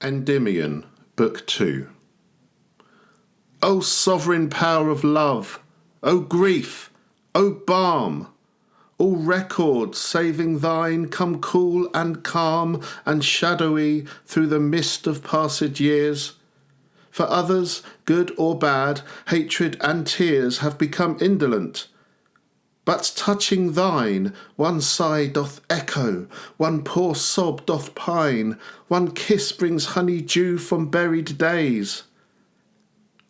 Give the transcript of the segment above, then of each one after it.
Endymion, Book 2. O sovereign power of love, O grief, O balm, all records saving thine come cool and calm and shadowy through the mist of passed years. For others, good or bad, hatred and tears have become indolent. But touching thine, one sigh doth echo, one poor sob doth pine, one kiss brings honey dew from buried days.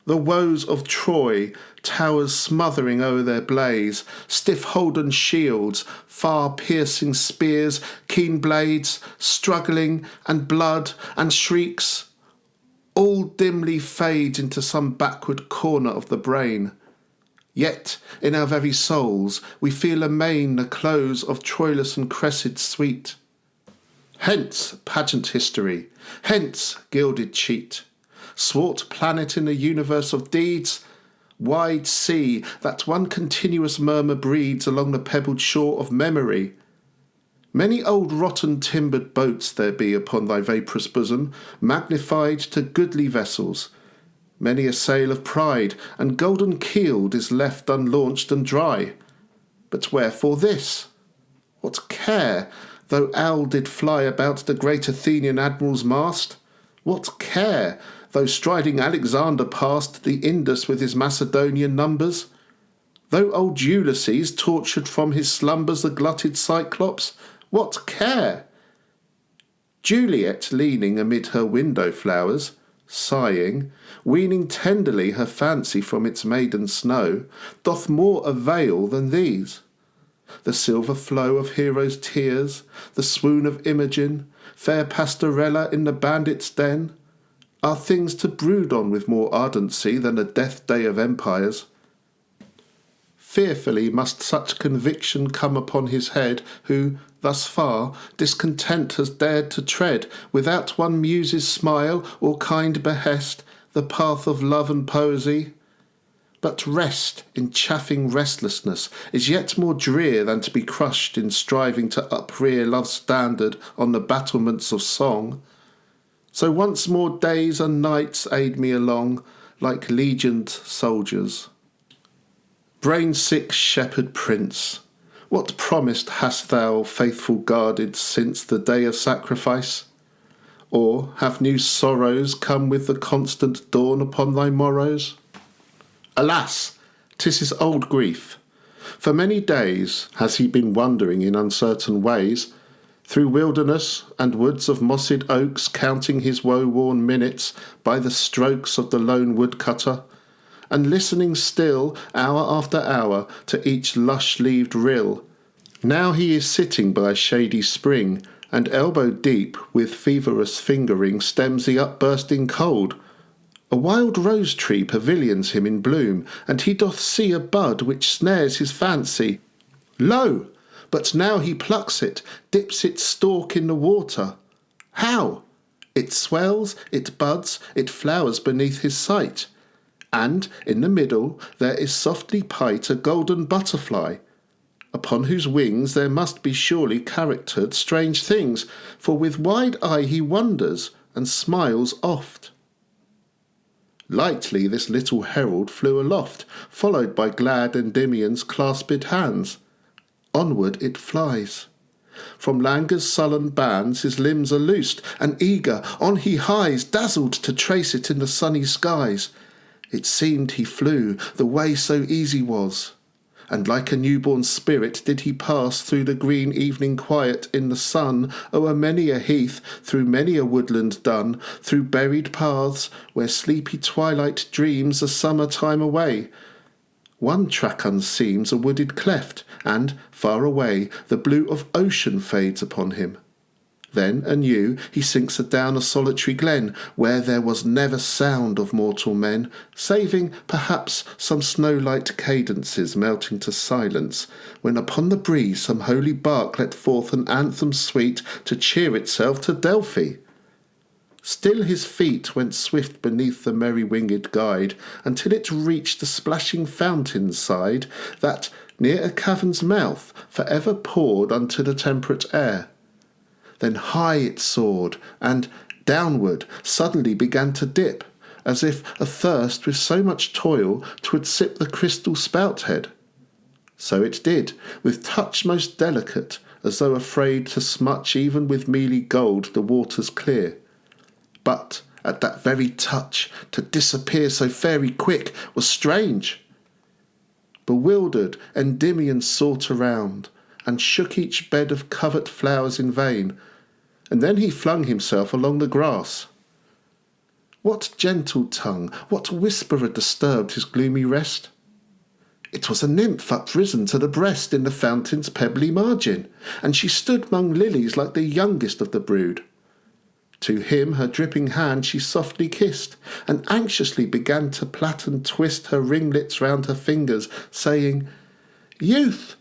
The woes of Troy, towers smothering o'er their blaze, stiff-holden shields, far-piercing spears, keen blades, struggling, and blood, and shrieks, all dimly fade into some backward corner of the brain. Yet, in our very souls, we feel amain the close of Troilus and Cressid sweet. Hence, pageant history, hence, gilded cheat, swart planet in a universe of deeds, wide sea that one continuous murmur breeds along the pebbled shore of memory. Many old rotten timbered boats there be upon thy vaporous bosom, magnified to goodly vessels. Many a sail of pride and golden keeled is left unlaunched and dry. But wherefore this? What care, though owl did fly about the great Athenian admiral's mast? What care, though striding Alexander passed the Indus with his Macedonian numbers? Though old Ulysses tortured from his slumbers the glutted Cyclops? What care? Juliet leaning amid her window flowers, sighing, weaning tenderly her fancy from its maiden snow, doth more avail than these. The silver flow of heroes' tears, the swoon of Imogen, fair Pastorella in the bandit's den, are things to brood on with more ardency than the death day of empires. Fearfully must such conviction come upon his head, who, thus far, discontent has dared to tread, without one muse's smile or kind behest, the path of love and poesy. But rest in chaffing restlessness is yet more drear than to be crushed in striving to uprear love's standard on the battlements of song. So once more days and nights aid me along, like legioned soldiers. Brain-sick shepherd prince, what promised hast thou, faithful guarded, since the day of sacrifice? Or have new sorrows come with the constant dawn upon thy morrows? Alas, 'tis his old grief. For many days has he been wandering in uncertain ways, through wilderness and woods of mossed oaks, counting his woe-worn minutes by the strokes of the lone woodcutter, and listening still, hour after hour, to each lush-leaved rill. Now he is sitting by a shady spring, and elbow-deep, with feverous fingering, stems the upbursting cold. A wild rose-tree pavilions him in bloom, and he doth see a bud which snares his fancy. Lo! But now he plucks it, dips its stalk in the water. How? It swells, it buds, it flowers beneath his sight. And in the middle there is softly pight a golden butterfly, upon whose wings there must be surely charactered strange things, for with wide eye he wonders and smiles oft. Lightly this little herald flew aloft, followed by glad Endymion's clasped hands. Onward it flies. From languor's sullen bands his limbs are loosed, and eager on he hies, dazzled to trace it in the sunny skies. It seemed he flew, the way so easy was, and like a newborn spirit did he pass through the green evening quiet in the sun, o'er many a heath, through many a woodland dun, through buried paths, where sleepy twilight dreams the summer time away. One track unseems a wooded cleft, and, far away, the blue of ocean fades upon him. Then, anew, he sinks adown a solitary glen, where there was never sound of mortal men, saving, perhaps, some snow-light cadences melting to silence, when upon the breeze some holy bark let forth an anthem sweet to cheer itself to Delphi. Still his feet went swift beneath the merry-winged guide, until it reached the splashing fountain's side, that, near a cavern's mouth, for ever poured unto the temperate air. Then high it soared, and, downward, suddenly began to dip, as if athirst with so much toil 'twould sip the crystal spout head. So it did, with touch most delicate, as though afraid to smutch even with mealy gold the waters clear. But at that very touch, to disappear so fairy quick was strange. Bewildered, Endymion sought around, and shook each bed of covert flowers in vain, and then he flung himself along the grass. What gentle tongue, what whisperer disturbed his gloomy rest? It was a nymph uprisen to the breast in the fountain's pebbly margin, and she stood 'mong lilies like the youngest of the brood. To him her dripping hand she softly kissed, and anxiously began to plait and twist her ringlets round her fingers, saying, "Youth,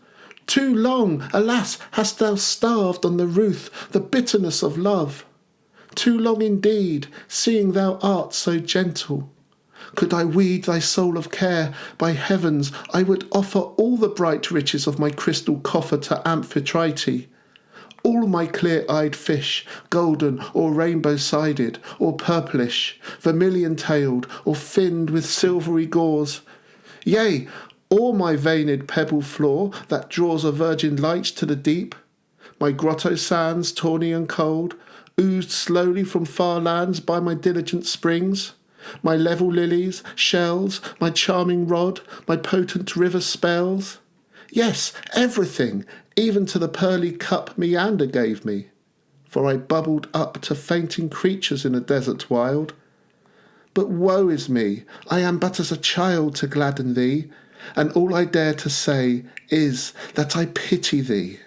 too long, alas, hast thou starved on the ruth the bitterness of love. Too long indeed, seeing thou art so gentle. Could I weed thy soul of care, by heavens, I would offer all the bright riches of my crystal coffer to Amphitrite, all my clear-eyed fish, golden or rainbow-sided, or purplish, vermilion-tailed, or finned with silvery gauze. Yea, all my veined pebble floor that draws a virgin light to the deep, my grotto sands, tawny and cold, oozed slowly from far lands by my diligent springs, my level lilies, shells, my charming rod, my potent river spells. Yes, everything, even to the pearly cup Meander gave me, for I bubbled up to fainting creatures in a desert wild. But woe is me, I am but as a child to gladden thee, and all I dare to say is that I pity thee,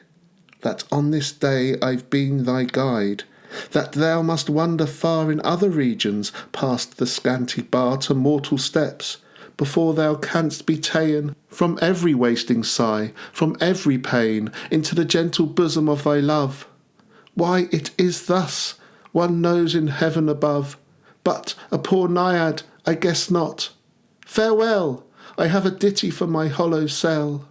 that on this day I've been thy guide, that thou must wander far in other regions past the scanty bar to mortal steps, before thou canst be ta'en from every wasting sigh, from every pain, into the gentle bosom of thy love. Why it is thus, one knows in heaven above, but a poor naiad, I guess not. Farewell, I have a ditty for my hollow cell."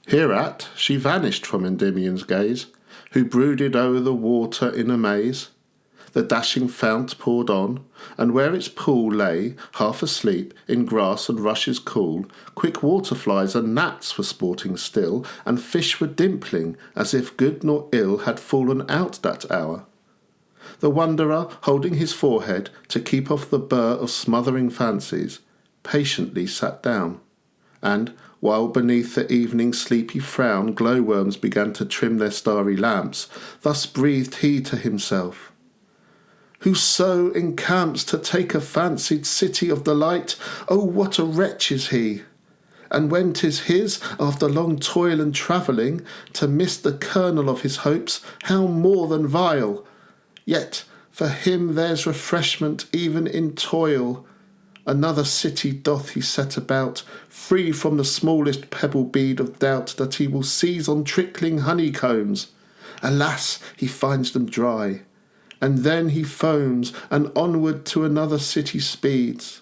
Hereat she vanished from Endymion's gaze, who brooded o'er the water in amaze. The dashing fount poured on, and where its pool lay, half asleep, in grass and rushes cool, quick waterflies and gnats were sporting still, and fish were dimpling, as if good nor ill had fallen out that hour. The wanderer, holding his forehead to keep off the burr of smothering fancies, patiently sat down, and, while beneath the evening's sleepy frown glowworms began to trim their starry lamps, thus breathed he to himself: "Whoso encamps to take a fancied city of delight, oh, what a wretch is he! And when 'tis his, after long toil and travelling, to miss the kernel of his hopes, how more than vile! Yet for him there's refreshment even in toil. Another city doth he set about, free from the smallest pebble bead of doubt that he will seize on trickling honeycombs. Alas, he finds them dry, and then he foams, and onward to another city speeds.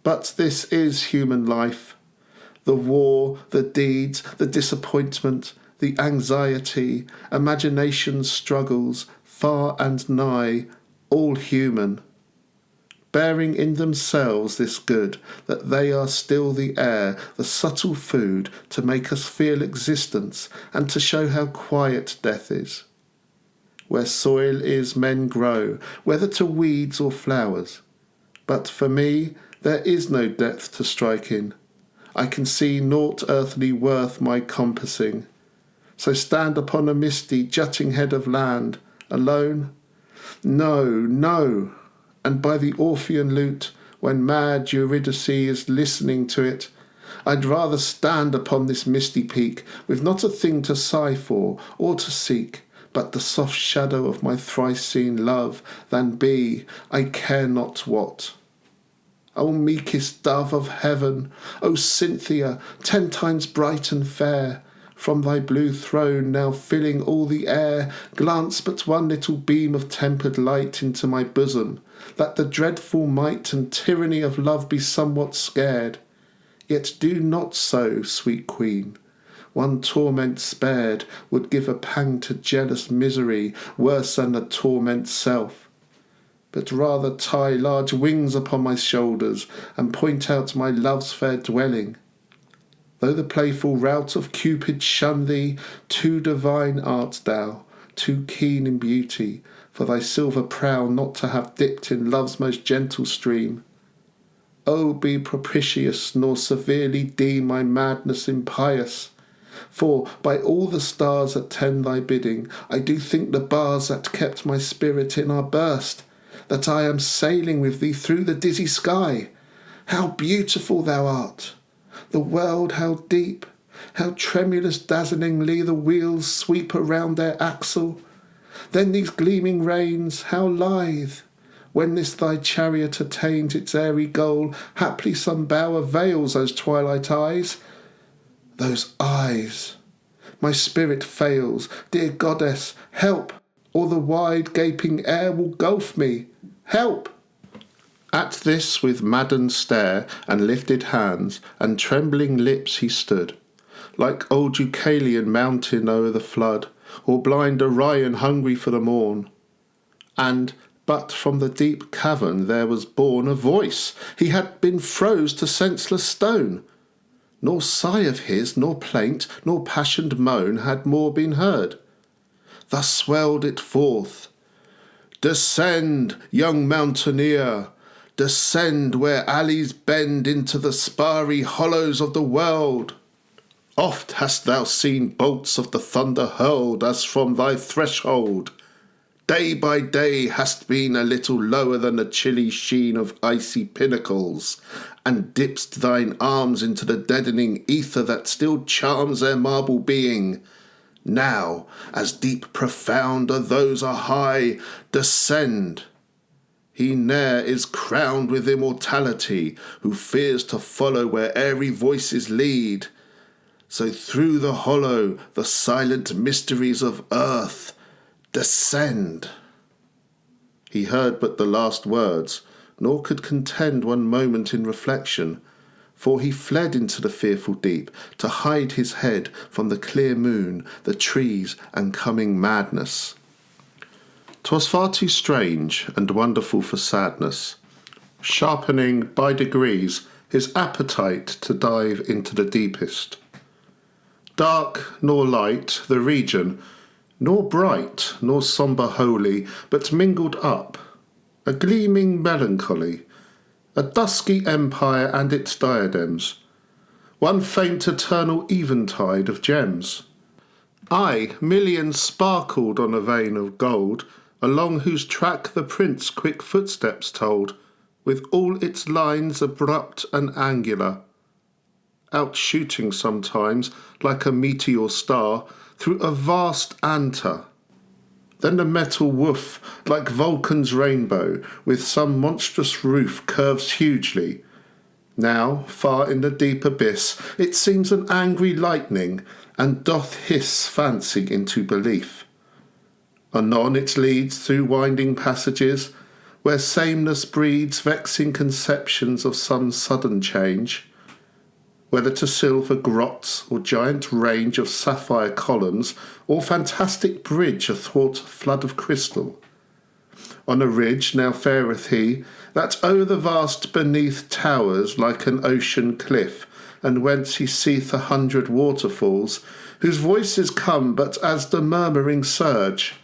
But this is human life. The war, the deeds, the disappointment, the anxiety, imagination's struggles, far and nigh, all human, bearing in themselves this good, that they are still the air, the subtle food, to make us feel existence, and to show how quiet death is. Where soil is, men grow, whether to weeds or flowers. But for me there is no depth to strike in. I can see naught earthly worth my compassing. So stand upon a misty, jutting head of land, alone? No, no! And by the Orphean lute, when mad Eurydice is listening to it, I'd rather stand upon this misty peak, with not a thing to sigh for, or to seek, but the soft shadow of my thrice-seen love, than be, I care not what. O meekest dove of heaven, O Cynthia, 10 times bright and fair, from thy blue throne now filling all the air, glance but one little beam of tempered light into my bosom, that the dreadful might and tyranny of love be somewhat scared. Yet do not so, sweet queen. One torment spared would give a pang to jealous misery worse than the torment's self. but rather tie large wings upon my shoulders and point out my love's fair dwelling. Though the playful rout of Cupid shun thee, too divine art thou, too keen in beauty, for thy silver prow not to have dipped in love's most gentle stream. O be propitious, nor severely deem my madness impious, for by all the stars that tend thy bidding, I do think the bars that kept my spirit in are burst, that I am sailing with thee through the dizzy sky. How beautiful thou art! The world how deep! How tremulous dazzlingly the wheels sweep around their axle! Then these gleaming reins, how lithe! When this thy chariot attains its airy goal, haply some bower veils those twilight eyes. Those eyes! My spirit fails. Dear goddess, help, or the wide gaping air will gulf me. Help! At this, with maddened stare and lifted hands and trembling lips he stood, like old Deucalion mountain o'er the flood, or blind Orion hungry for the morn. And but from the deep cavern there was born a voice. He had been froze to senseless stone. Nor sigh of his, nor plaint, nor passioned moan had more been heard. Thus swelled it forth: "Descend, young mountaineer, descend where alleys bend into the sparry hollows of the world. Oft hast thou seen bolts of the thunder hurled as from thy threshold. Day by day hast been a little lower than the chilly sheen of icy pinnacles, and dipst thine arms into the deadening ether that still charms their marble being. Now, as deep profound are those are high, descend. He ne'er is crowned with immortality, who fears to follow where airy voices lead. So through the hollow, the silent mysteries of earth, descend." He heard but the last words, nor could contend one moment in reflection, for he fled into the fearful deep to hide his head from the clear moon, the trees, and coming madness. 'Twas far too strange and wonderful for sadness, sharpening by degrees his appetite to dive into the deepest. Dark nor light the region, nor bright nor sombre holy, but mingled up, a gleaming melancholy, a dusky empire and its diadems, one faint eternal eventide of gems. Aye, millions sparkled on a vein of gold, along whose track the prince quick footsteps told, with all its lines abrupt and angular, outshooting sometimes like a meteor star through a vast anta. Then the metal woof, like Vulcan's rainbow, with some monstrous roof curves hugely. Now, far in the deep abyss, it seems an angry lightning, and doth hiss fancy into belief. Anon it leads through winding passages, where sameness breeds vexing conceptions of some sudden change, whether to silver grots or giant range of sapphire columns, or fantastic bridge athwart a flood of crystal. On a ridge now fareth he, that o'er the vast beneath towers like an ocean cliff, and whence he seeth 100 waterfalls, whose voices come but as the murmuring surge.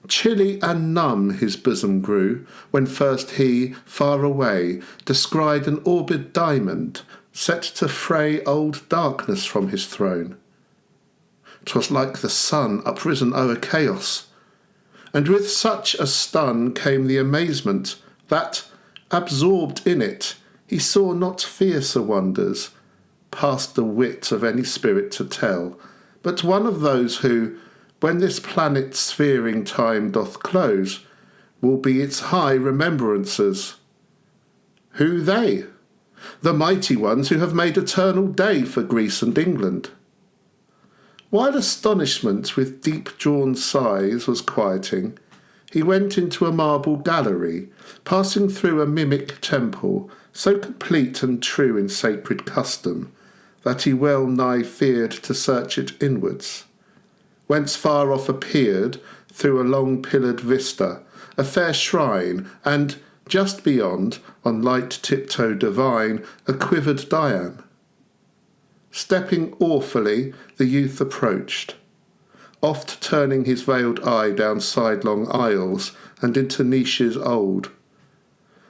Chilly and numb his bosom grew, when first he, far away, descried an orbed diamond, set to fray old darkness from his throne. 'Twas like the sun uprisen o'er chaos, and with such a stun came the amazement that, absorbed in it, he saw not fiercer wonders, past the wit of any spirit to tell, but one of those who, when this planet's sphering time doth close, will be its high remembrancers. Who they? The mighty ones who have made eternal day for Greece and England. While astonishment with deep-drawn sighs was quieting, he went into a marble gallery, passing through a mimic temple, so complete and true in sacred custom, that he well nigh feared to search it inwards, whence far off appeared, through a long pillared vista, a fair shrine, and just beyond, on light tiptoe divine, a quivered Dian. Stepping awfully, the youth approached, oft turning his veiled eye down sidelong aisles and into niches old.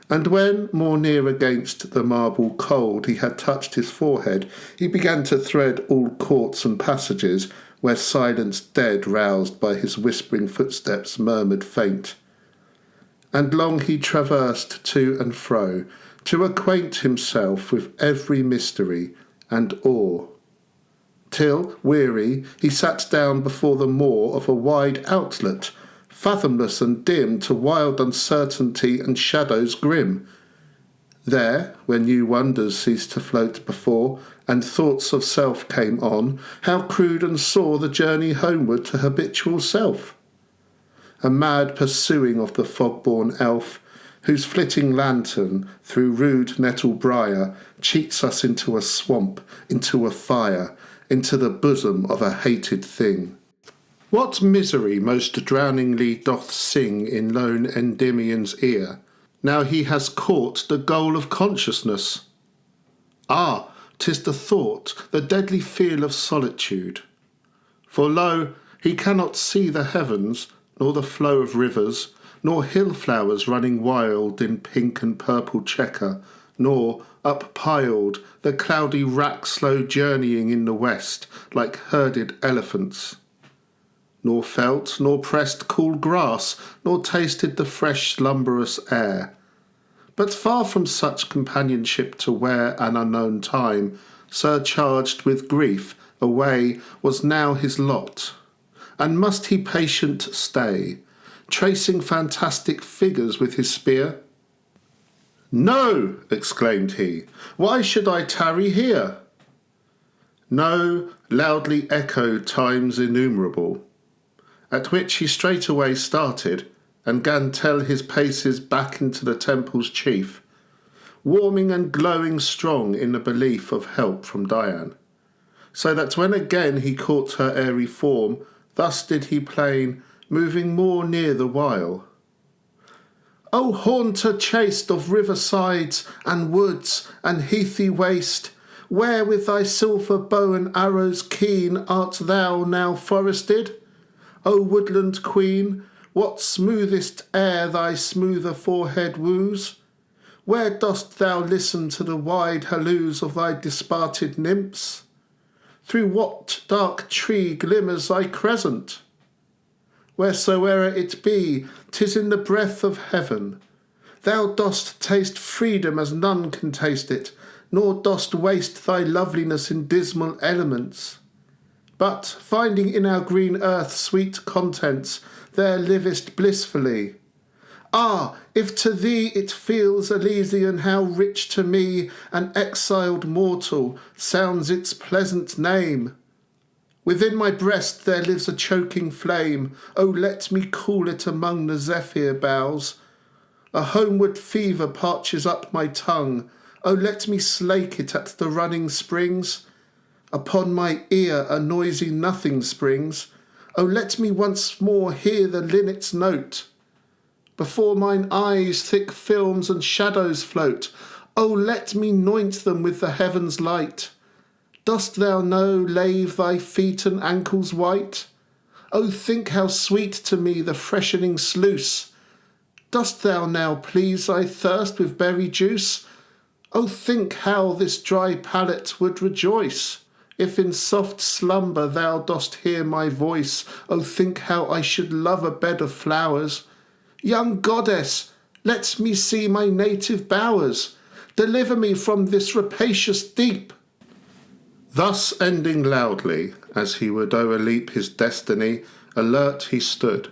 And when, more near against the marble cold, he had touched his forehead, he began to thread all courts and passages where silence dead, roused by his whispering footsteps, murmured faint. And long he traversed to and fro, to acquaint himself with every mystery and awe, till, weary, he sat down before the maw of a wide outlet, fathomless and dim to wild uncertainty and shadows grim. There, where new wonders ceased to float before, and thoughts of self came on, how crude and sore the journey homeward to habitual self! A mad pursuing of the fog-born elf, whose flitting lantern, through rude nettle briar, cheats us into a swamp, into a fire, into the bosom of a hated thing. What misery most drowningly doth sing in lone Endymion's ear, now he has caught the goal of consciousness? Ah, 'tis the thought, the deadly feel of solitude. For lo, he cannot see the heavens, nor the flow of rivers, nor hill flowers running wild in pink and purple chequer, nor, up-piled, the cloudy rack slow journeying in the west, like herded elephants. Nor felt, nor pressed cool grass, nor tasted the fresh slumberous air. But far from such companionship to wear an unknown time, surcharged with grief, away was now his lot. And must he patient stay, tracing fantastic figures with his spear? "No!" exclaimed he, "why should I tarry here?" "No," loudly echoed times innumerable, at which he straightway started, and gan tell his paces back into the temple's chief, warming and glowing strong in the belief of help from Dian, so that when again he caught her airy form, thus did he plain, moving more near the while. "O haunter chaste of river sides, and woods, and heathy waste, where with thy silver bow and arrows keen art thou now forested? O woodland queen, what smoothest air thy smoother forehead woos? Where dost thou listen to the wide halloos of thy disparted nymphs? Through what dark tree glimmers thy crescent? Wheresoe'er it be, 'tis in the breath of heaven. Thou dost taste freedom as none can taste it, nor dost waste thy loveliness in dismal elements. But, finding in our green earth sweet contents, there livest blissfully. Ah, if to thee it feels Elysian, how rich to me, an exiled mortal, sounds its pleasant name! Within my breast there lives a choking flame, oh, let me cool it among the zephyr boughs. A homeward fever parches up my tongue, oh, let me slake it at the running springs. Upon my ear a noisy nothing springs, oh, let me once more hear the linnet's note. Before mine eyes thick films and shadows float, oh, let me 'noint them with the heaven's light. Dost thou know lave thy feet and ankles white? Oh, think how sweet to me the freshening sluice. Dost thou now please thy thirst with berry juice? Oh, think how this dry palate would rejoice, if in soft slumber thou dost hear my voice. Oh, think how I should love a bed of flowers. Young goddess, let me see my native bowers. Deliver me from this rapacious deep." Thus ending loudly, as he would o'erleap his destiny, alert he stood.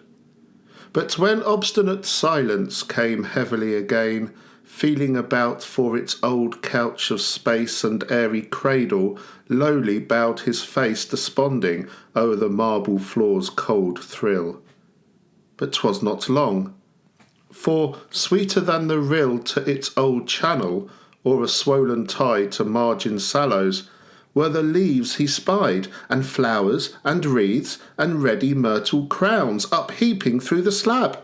But when obstinate silence came heavily again, feeling about for its old couch of space and airy cradle, lowly bowed his face desponding o'er the marble floor's cold thrill. But 'twas not long, for sweeter than the rill to its old channel, or a swollen tide to margin sallows, were the leaves he spied, and flowers, and wreaths, and ready myrtle crowns, upheaping through the slab.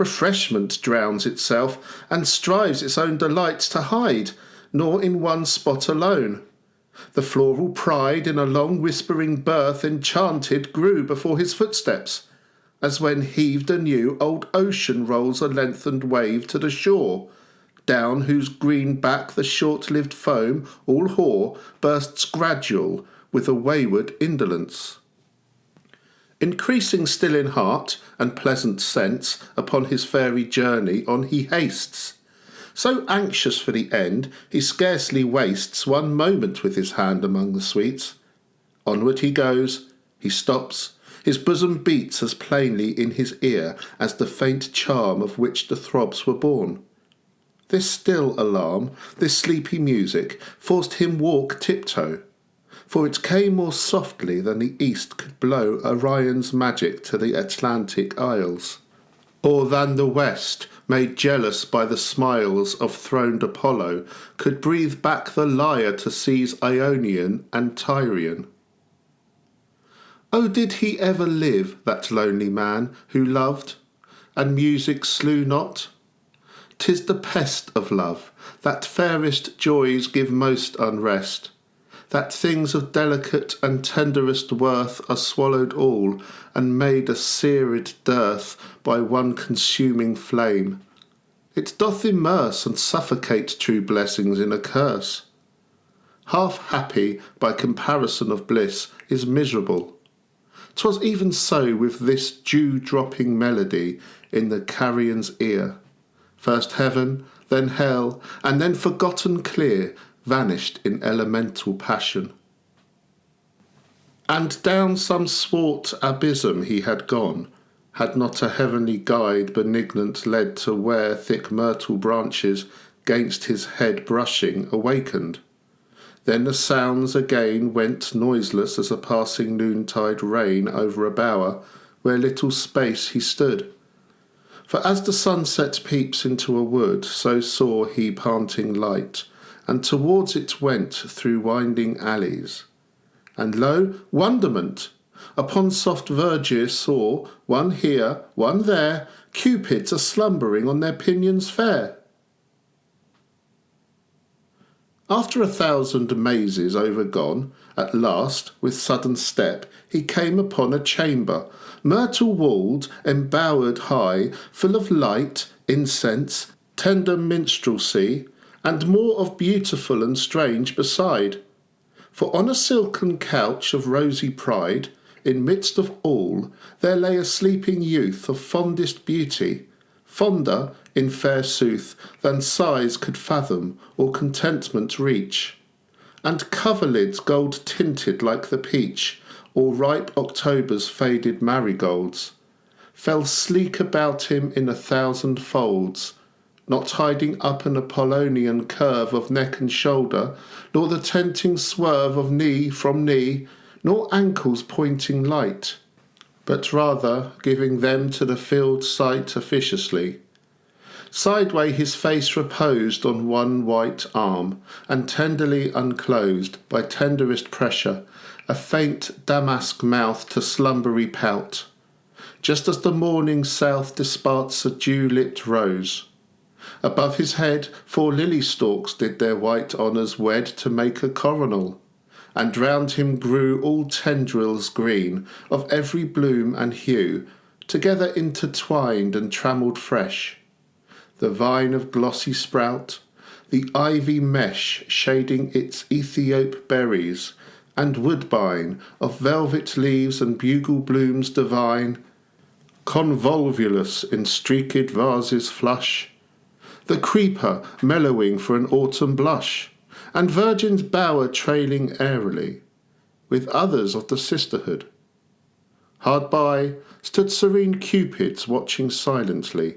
refreshment drowns itself, and strives its own delights to hide, nor in one spot alone. The floral pride in a long whispering birth enchanted grew before his footsteps, as when heaved anew old ocean rolls a lengthened wave to the shore, down whose green back the short-lived foam, all hoar, bursts gradual with a wayward indolence. Increasing still in heart and pleasant sense, upon his fairy journey on he hastes. So anxious for the end, he scarcely wastes one moment with his hand among the sweets. Onward he goes, he stops, his bosom beats as plainly in his ear as the faint charm of which the throbs were born. This still alarm, this sleepy music, forced him walk tiptoe, for it came more softly than the east could blow Orion's magic to the Atlantic isles, or than the west, made jealous by the smiles of throned Apollo, could breathe back the lyre to seize Ionian and Tyrian. Oh, did he ever live, that lonely man, who loved, and music slew not? 'Tis the pest of love, that fairest joys give most unrest, that things of delicate and tenderest worth are swallowed all, and made a seared dearth by one consuming flame. It doth immerse and suffocate true blessings in a curse. Half happy by comparison of bliss is miserable. 'Twas even so with this dew-dropping melody in the carrion's ear. First heaven, then hell, and then forgotten clear, vanished in elemental passion. And down some swart abysm he had gone, had not a heavenly guide benignant led to where thick myrtle branches gainst his head brushing awakened. Then the sounds again went noiseless as a passing noontide rain over a bower, where little space he stood. For as the sunset peeps into a wood, so saw he panting light, and towards it went through winding alleys. And lo, wonderment! Upon soft verdure saw, one here, one there, Cupids a-slumbering on their pinions fair. After 1,000 mazes overgone, at last, with sudden step, he came upon a chamber, myrtle-walled, embowered high, full of light, incense, tender minstrelsy, and more of beautiful and strange beside. For on a silken couch of rosy pride, in midst of all, there lay a sleeping youth of fondest beauty, fonder, in fair sooth, than sighs could fathom or contentment reach, and coverlids gold-tinted like the peach, or ripe October's faded marigolds, fell sleek about him in 1,000 folds, not hiding up an Apollonian curve of neck and shoulder, nor the tempting swerve of knee from knee, nor ankles pointing light, but rather giving them to the filled sight officiously. Sideway his face reposed on one white arm, and tenderly unclosed, by tenderest pressure, a faint damask mouth to slumbery pout, just as the morning south disparts a dew-lipped rose. Above his head 4 lily-stalks did their white honours wed to make a coronal, and round him grew all tendrils green, of every bloom and hue, together intertwined and trammelled fresh. The vine of glossy sprout, the ivy mesh shading its Ethiop berries, and woodbine of velvet leaves and bugle blooms divine, convolvulus in streaked vases flush, the creeper mellowing for an autumn blush, and virgin's bower trailing airily, with others of the sisterhood. Hard by stood serene Cupids watching silently.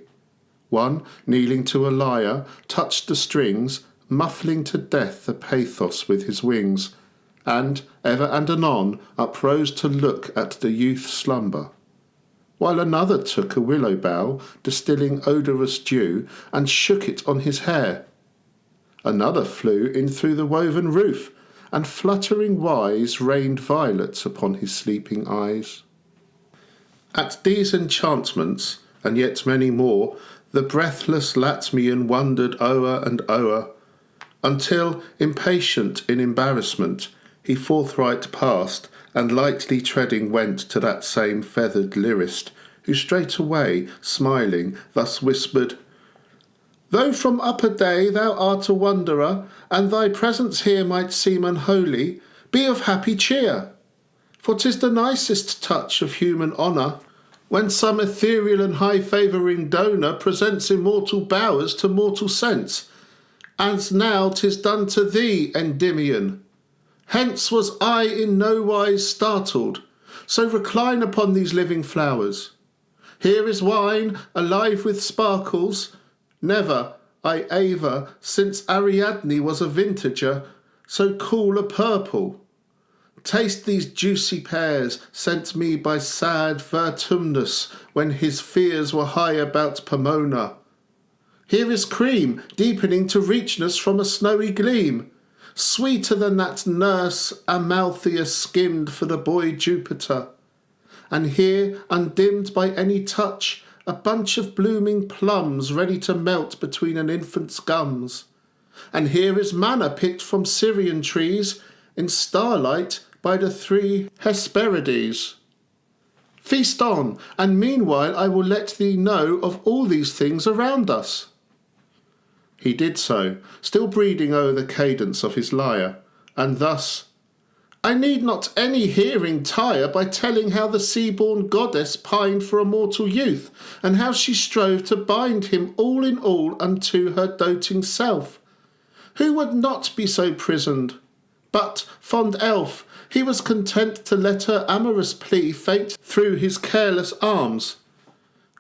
One, kneeling to a lyre, touched the strings, muffling to death the pathos with his wings, and ever and anon uprose to look at the youth's slumber, while another took a willow bough, distilling odorous dew, and shook it on his hair. Another flew in through the woven roof, and fluttering wise rained violets upon his sleeping eyes. At these enchantments, and yet many more, the breathless Latmian wondered o'er and o'er, until, impatient in embarrassment, he forthright passed, and lightly treading went to that same feathered lyrist, who straightway, smiling, thus whispered, "Though from upper day thou art a wanderer, and thy presence here might seem unholy, be of happy cheer, for 'tis the nicest touch of human honour, when some ethereal and high-favouring donor presents immortal bowers to mortal sense, as now 'tis done to thee, Endymion. Hence was I in no wise startled, so recline upon these living flowers. Here is wine, alive with sparkles. Never, I aver, since Ariadne was a vintager, so cool a purple. Taste these juicy pears, sent me by sad Vertumnus, when his fears were high about Pomona. Here is cream, deepening to richness from a snowy gleam, sweeter than that nurse Amalthea skimmed for the boy Jupiter. And here, undimmed by any touch, a bunch of blooming plums ready to melt between an infant's gums. And here is manna picked from Syrian trees, in starlight by the 3 Hesperides. Feast on, and meanwhile I will let thee know of all these things around us." He did so, still breathing o'er the cadence of his lyre, and thus, "I need not any hearing tire by telling how the sea-born goddess pined for a mortal youth, and how she strove to bind him all in all unto her doting self. Who would not be so prisoned? But, fond elf, he was content to let her amorous plea faint through his careless arms,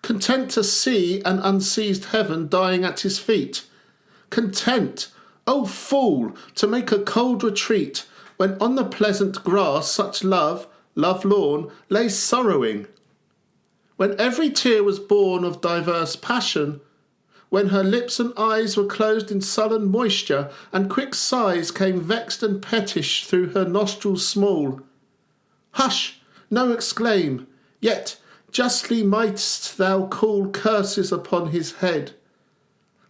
content to see an unseized heaven dying at his feet, content, O fool, to make a cold retreat, when on the pleasant grass such love, love-lorn, lay sorrowing. When every tear was born of diverse passion, when her lips and eyes were closed in sullen moisture, and quick sighs came vexed and pettish through her nostrils small. Hush, no exclaim, yet justly mightst thou call curses upon his head.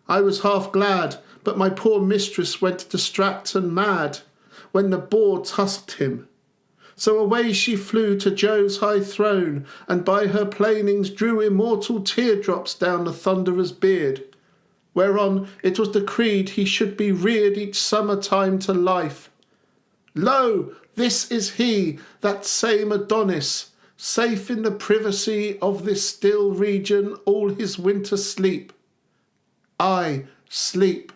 I was half glad, but my poor mistress went distract and mad, when the boar tusked him. So away she flew to Jove's high throne, and by her plainings drew immortal teardrops down the thunderer's beard, whereon it was decreed he should be reared each summer time to life. Lo, this is he, that same Adonis, safe in the privacy of this still region all his winter sleep. Ay, sleep.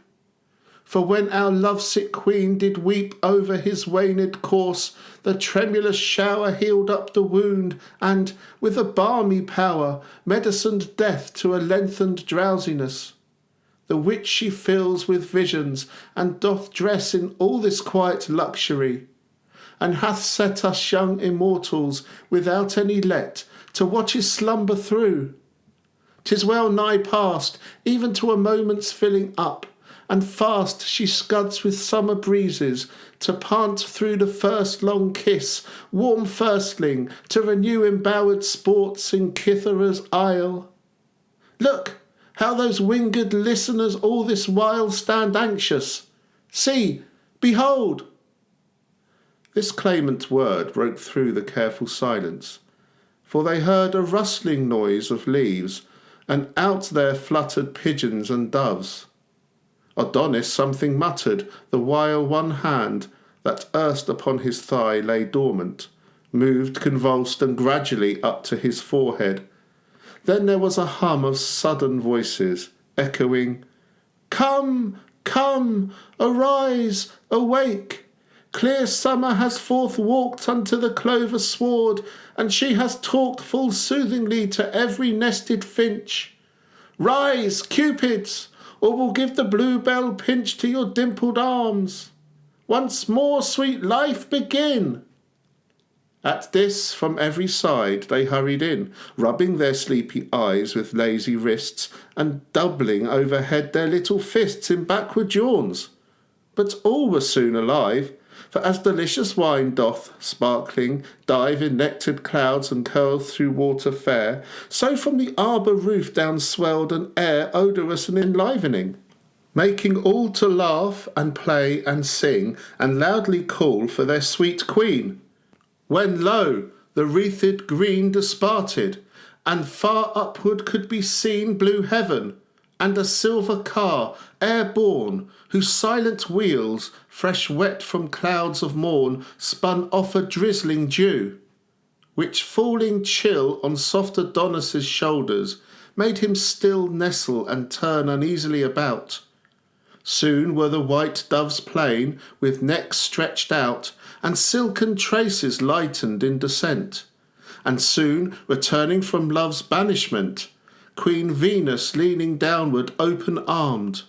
For when our lovesick queen did weep over his waned course, the tremulous shower healed up the wound, and, with a balmy power, medicined death to a lengthened drowsiness. The which she fills with visions, and doth dress in all this quiet luxury, and hath set us young immortals, without any let, to watch his slumber through. 'Tis well nigh past, even to a moment's filling up, and fast she scuds with summer breezes, to pant through the first long kiss, warm firstling, to renew embowered sports in Cythera's isle. Look, how those winged listeners all this while stand anxious. See, behold!" This clamant word broke through the careful silence, for they heard a rustling noise of leaves, and out there fluttered pigeons and doves. Adonis something muttered, the while one hand, that erst upon his thigh lay dormant, moved convulsed and gradually up to his forehead. Then there was a hum of sudden voices, echoing, "Come, come, arise, awake! Clear summer has forth walked unto the clover sward, and she has talked full soothingly to every nested finch. Rise, Cupids, or we'll give the bluebell pinch to your dimpled arms. Once more, sweet life, begin." At this, from every side they hurried in, rubbing their sleepy eyes with lazy wrists, and doubling overhead their little fists in backward yawns. But all were soon alive, For as delicious wine doth, sparkling, dive in nectared clouds and curl through water fair, so from the arbour roof down swelled an air odorous and enlivening, making all to laugh and play and sing, and loudly call for their sweet queen. When lo, the wreathed green disparted, and far upward could be seen blue heaven, and a silver car airborne, whose silent wheels, fresh wet from clouds of morn, spun off a drizzling dew, which falling chill on soft Adonis's shoulders, made him still nestle and turn uneasily about. Soon were the white doves plain, with necks stretched out, and silken traces lightened in descent. And soon, returning from love's banishment, Queen Venus leaning downward open-armed,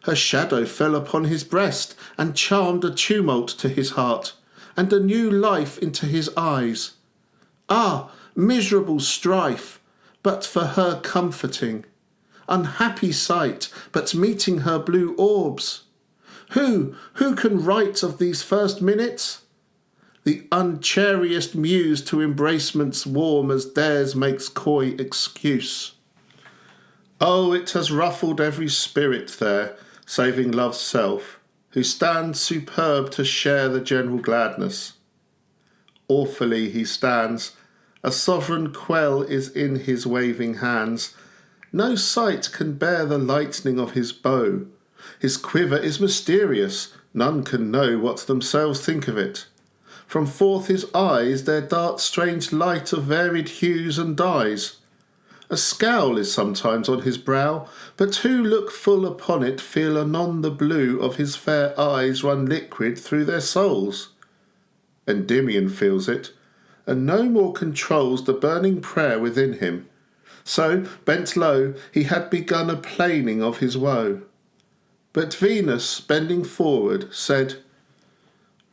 her shadow fell upon his breast, and charmed a tumult to his heart, and a new life into his eyes. Ah, miserable strife, but for her comforting! Unhappy sight, but meeting her blue orbs! Who can write of these first minutes? The unchariest muse to embracements warm as theirs makes coy excuse. Oh, it has ruffled every spirit there, saving love's self, who stands superb to share the general gladness. Awfully he stands, a sovereign quell is in his waving hands. No sight can bear the lightning of his bow. His quiver is mysterious, none can know what themselves think of it. From forth his eyes there darts strange light of varied hues and dyes. A scowl is sometimes on his brow, but who look full upon it feel anon the blue of his fair eyes run liquid through their souls. Endymion feels it, and no more controls the burning prayer within him. So, bent low, he had begun a plaining of his woe. But Venus, bending forward, said,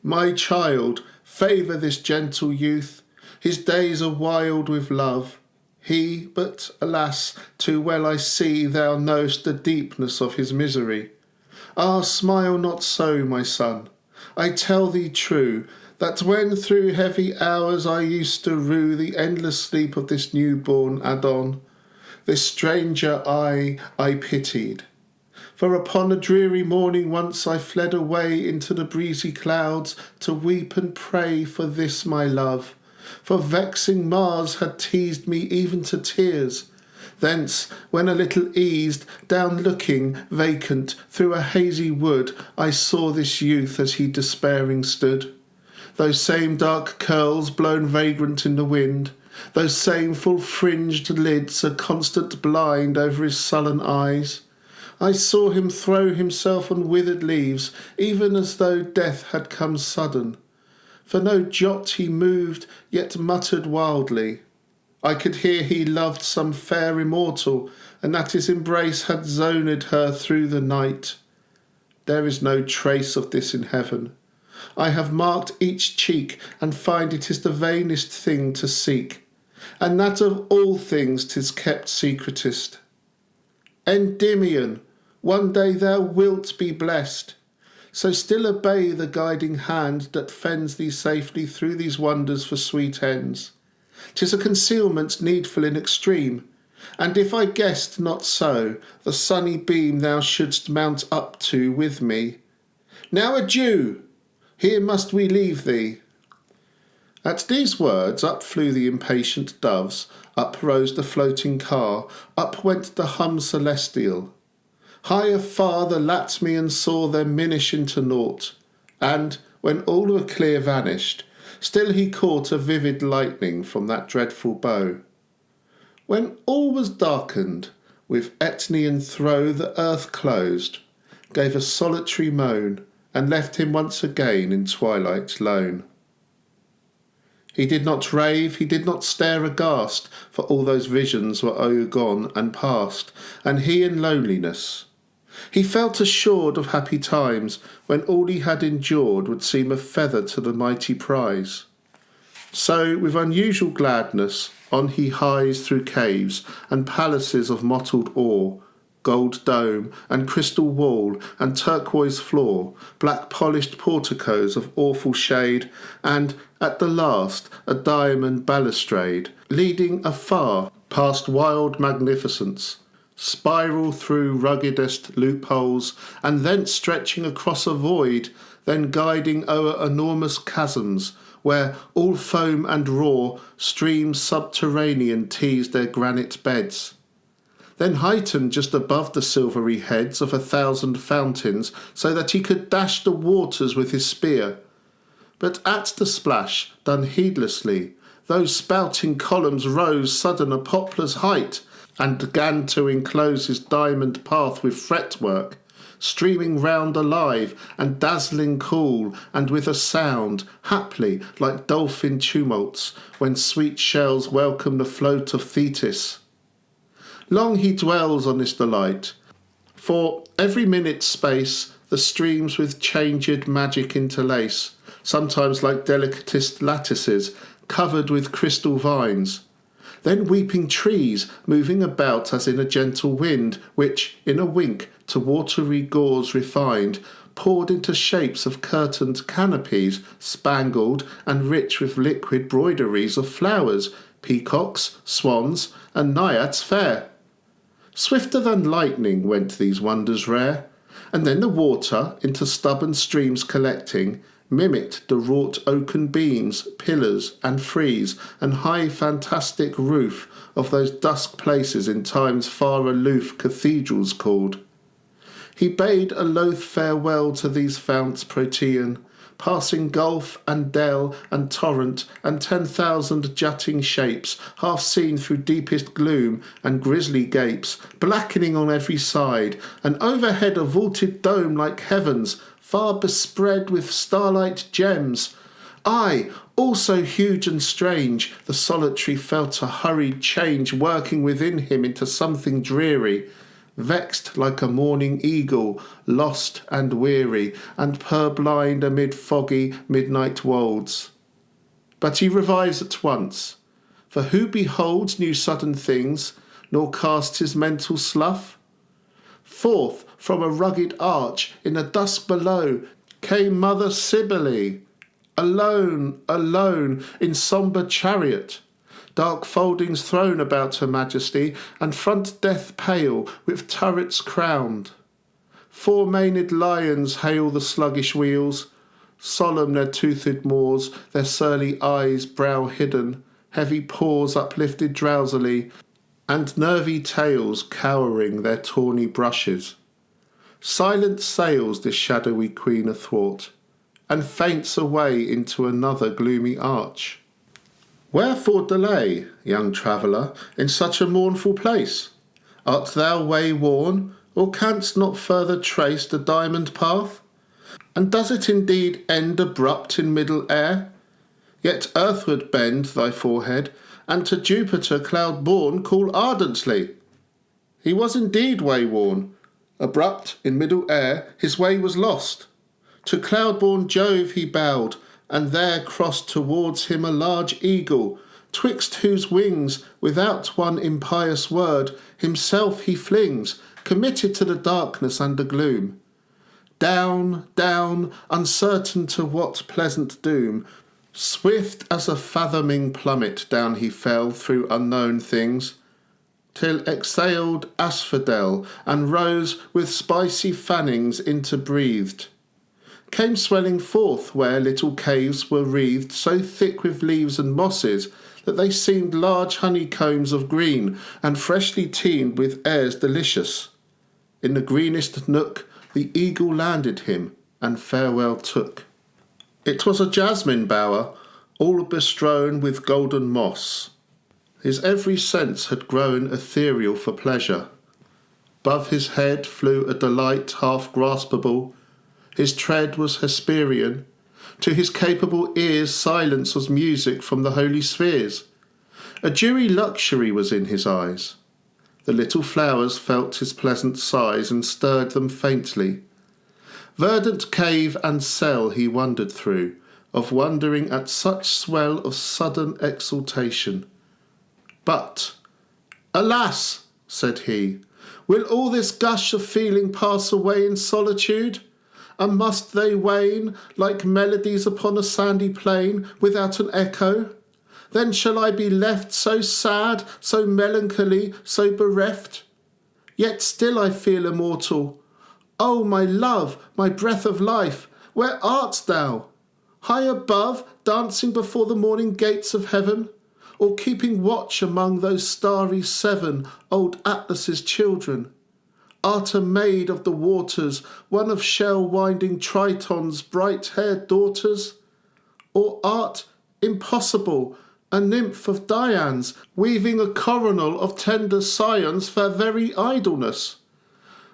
"My child, favour this gentle youth. His days are wild with love. He, but alas, too well I see thou know'st the deepness of his misery. Ah, smile not so, my son. I tell thee true, that when through heavy hours I used to rue the endless sleep of this new-born Adon, this stranger I pitied. For upon a dreary morning once I fled away into the breezy clouds to weep and pray for this my love. For vexing Mars had teased me even to tears. Thence, when a little eased, down looking, vacant, through a hazy wood, I saw this youth as he despairing stood. Those same dark curls blown vagrant in the wind, those same full-fringed lids a constant blind over his sullen eyes. I saw him throw himself on withered leaves, even as though death had come sudden. For no jot he moved, yet muttered wildly. I could hear he loved some fair immortal, and that his embrace had zoned her through the night. There is no trace of this in heaven. I have marked each cheek, and find it is the vainest thing to seek, and that of all things 'tis kept secretest. Endymion, one day thou wilt be blessed. So still obey the guiding hand that fends thee safely through these wonders for sweet ends. 'Tis a concealment needful in extreme, and if I guessed not so, the sunny beam thou shouldst mount up to with me. Now adieu! Here must we leave thee." At these words up flew the impatient doves, up rose the floating car, up went the hum celestial. Higher far the Latmian saw them minish into naught, and, when all were clear vanished, still he caught a vivid lightning from that dreadful bow. When all was darkened, with Etnian throe the earth closed, gave a solitary moan, and left him once again in twilight lone. He did not rave, he did not stare aghast, for all those visions were gone and past, and he in loneliness. He felt assured of happy times, when all he had endured would seem a feather to the mighty prize. So, with unusual gladness, on he hies through caves and palaces of mottled ore, gold dome and crystal wall and turquoise floor, black polished porticos of awful shade, and, at the last, a diamond balustrade, leading afar past wild magnificence, spiral through ruggedest loopholes, and thence stretching across a void, then guiding o'er enormous chasms, where all foam and roar streams subterranean teased their granite beds, then heightened just above the silvery heads of 1,000 fountains, so that he could dash the waters with his spear. But at the splash, done heedlessly, those spouting columns rose sudden a poplar's height, and began to enclose his diamond path with fretwork, streaming round alive and dazzling cool, and with a sound, haply, like dolphin tumults, when sweet shells welcome the float of Thetis. Long he dwells on this delight, for every minute's space the streams with changed magic interlace, sometimes like delicatest lattices, covered with crystal vines, then weeping trees moving about as in a gentle wind, which, in a wink, to watery gauze refined, poured into shapes of curtained canopies, spangled and rich with liquid broideries of flowers, peacocks, swans, and naiads fair. Swifter than lightning went these wonders rare, and then the water, into stubborn streams collecting, mimicked the wrought oaken beams, pillars, and frieze, and high fantastic roof of those dusk places in times far aloof cathedrals called. He bade a loath farewell to these founts Protean, passing gulf and dell and torrent and 10,000 jutting shapes, half seen through deepest gloom and grisly gapes, blackening on every side, and overhead a vaulted dome like heavens, far bespread with starlight gems. Aye, also huge and strange, the solitary felt a hurried change working within him into something dreary, vexed like a morning eagle, lost and weary, and purblind amid foggy midnight wolds. But he revives at once, for who beholds new sudden things, nor casts his mental slough? Forth from a rugged arch in the dusk below came Mother Cybele, alone, alone, in sombre chariot, dark foldings thrown about her majesty, and front death pale, with turrets crowned. 4 maned lions hail the sluggish wheels, solemn their toothed maws, their surly eyes brow hidden, heavy paws uplifted drowsily, and nervy tails cowering their tawny brushes. Silent sails this shadowy queen athwart, and faints away into another gloomy arch. Wherefore delay, young traveller, in such a mournful place? Art thou way-worn, or canst not further trace the diamond path? And does it indeed end abrupt in middle air? Yet earthward bend thy forehead, and to Jupiter cloud-born call ardently. He was indeed way-worn. Abrupt in middle air his way was lost. To cloud-born Jove he bowed, and there crossed towards him a large eagle, twixt whose wings, without one impious word, himself he flings, committed to the darkness and the gloom. Down, down, uncertain to what pleasant doom, swift as a fathoming plummet down he fell through unknown things, till exhaled asphodel and rose with spicy fannings interbreathed, came swelling forth where little caves were wreathed so thick with leaves and mosses that they seemed large honeycombs of green and freshly teemed with airs delicious. In the greenest nook the eagle landed him and farewell took. It was a jasmine bower, all bestrown with golden moss. His every sense had grown ethereal for pleasure. Above his head flew a delight half graspable. His tread was Hesperian. To his capable ears silence was music from the holy spheres. A dewy luxury was in his eyes. The little flowers felt his pleasant sighs and stirred them faintly. Verdant cave and cell he wandered through, of wondering at such swell of sudden exultation. But, alas, said he, Will all this gush of feeling pass away in solitude? And must they wane like melodies upon a sandy plain without an echo? Then shall I be left so sad, so melancholy, so bereft? Yet still I feel immortal. O my love, my breath of life, where art thou? High above, dancing before the morning gates of heaven? Or keeping watch among those starry seven, old Atlas's children? Art a maid of the waters, one of shell-winding Triton's bright-haired daughters? Or art, impossible, a nymph of Dian's, weaving a coronal of tender scions for very idleness?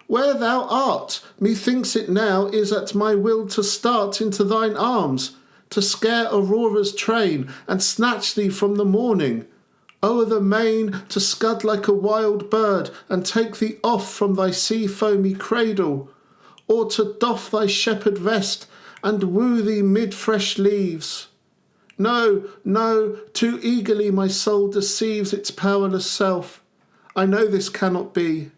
Where thou art, methinks it now is at my will to start into thine arms, to scare Aurora's train, and snatch thee from the morning, o'er the main to scud like a wild bird, and take thee off from thy sea-foamy cradle, or to doff thy shepherd vest, and woo thee mid fresh leaves. No, no, too eagerly my soul deceives its powerless self. I know this cannot be.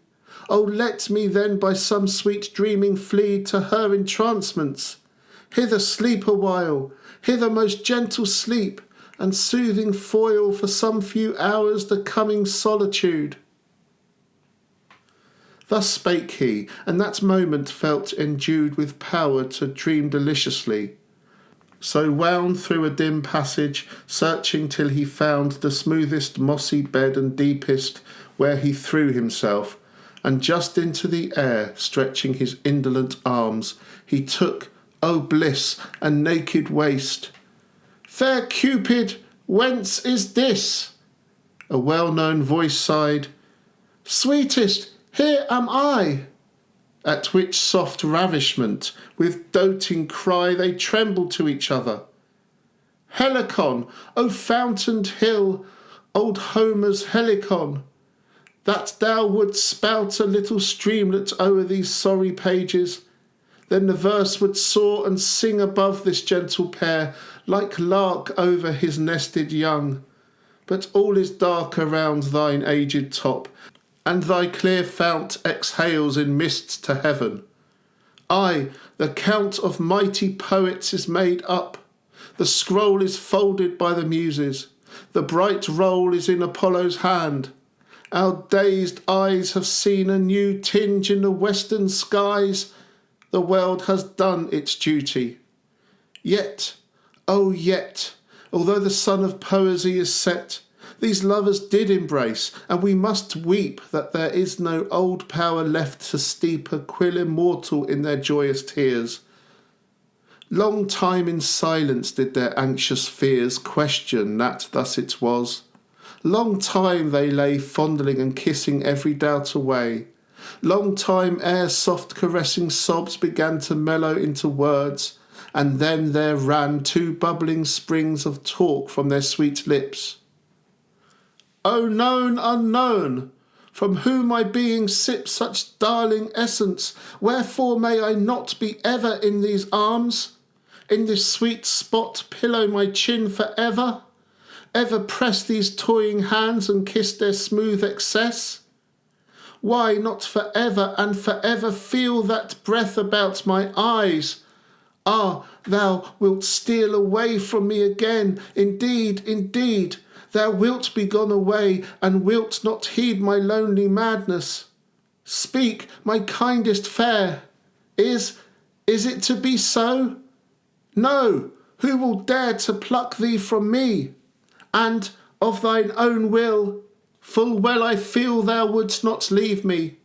Oh, let me then by some sweet dreaming flee to her entrancements. Hither sleep a while, hither most gentle sleep, and soothing foil for some few hours the coming solitude. Thus spake he, and that moment felt endued with power to dream deliciously. So wound through a dim passage, searching till he found the smoothest mossy bed and deepest, where he threw himself, and just into the air, stretching his indolent arms, he took, O bliss, a naked waist. Fair Cupid, whence is this? A well-known voice sighed, Sweetest, here am I. At which soft ravishment, with doting cry, they trembled to each other. Helicon, O fountained hill, old Homer's Helicon, that thou wouldst spout a little streamlet o'er these sorry pages, then the verse would soar and sing above this gentle pair, like lark over his nested young. But all is dark around thine aged top, and thy clear fount exhales in mists to heaven. Aye, the count of mighty poets is made up. The scroll is folded by the muses. The bright roll is in Apollo's hand. Our dazed eyes have seen a new tinge in the western skies. The world has done its duty. Yet, oh yet, although the sun of poesy is set, these lovers did embrace, and we must weep that there is no old power left to steep a quill immortal in their joyous tears. Long time in silence did their anxious fears question that thus it was. Long time they lay fondling and kissing every doubt away. Long time ere soft caressing sobs began to mellow into words, and then there ran two bubbling springs of talk from their sweet lips. O known unknown, from whom my being sips such darling essence, wherefore may I not be ever in these arms? In this sweet spot pillow my chin for ever? Ever press these toying hands and kiss their smooth excess? Why not for ever and for ever feel that breath about my eyes? Ah, thou wilt steal away from me again, indeed, indeed. Thou wilt be gone away, and wilt not heed my lonely madness. Speak, my kindest fair, is it to be so? No, who will dare to pluck thee from me? And, of thine own will, full well I feel thou wouldst not leave me.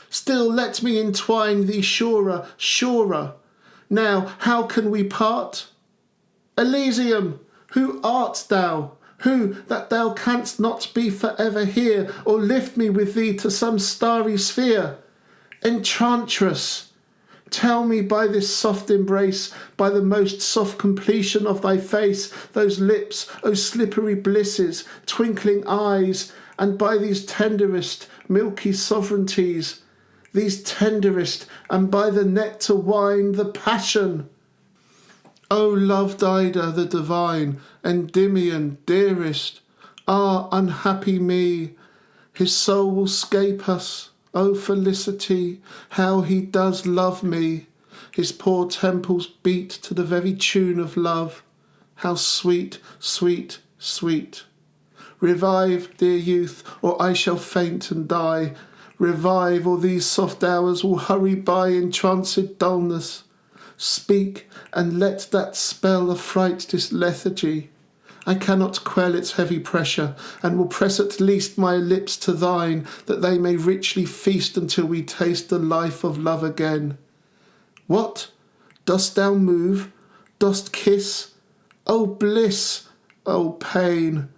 Still let me entwine thee surer, surer. Now, how can we part? Elysium, who art thou? Who, that thou canst not be for ever here, or lift me with thee to some starry sphere? Enchantress, tell me by this soft embrace, by the most soft completion of thy face, those lips, O slippery blisses, twinkling eyes, and by these tenderest, milky sovereignties, these tenderest, and by the nectar wine, the passion. O loved Ida the divine, Endymion, dearest, ah, unhappy me, his soul will scape us, O felicity, how he does love me! His poor temples beat to the very tune of love. How sweet, sweet, sweet! Revive, dear youth, or I shall faint and die. Revive, or these soft hours will hurry by in tranced dullness. Speak, and let that spell affright this lethargy. I cannot quell its heavy pressure, and will press at least my lips to thine, that they may richly feast until we taste the life of love again. What? Dost thou move? Dost kiss? O bliss! O pain!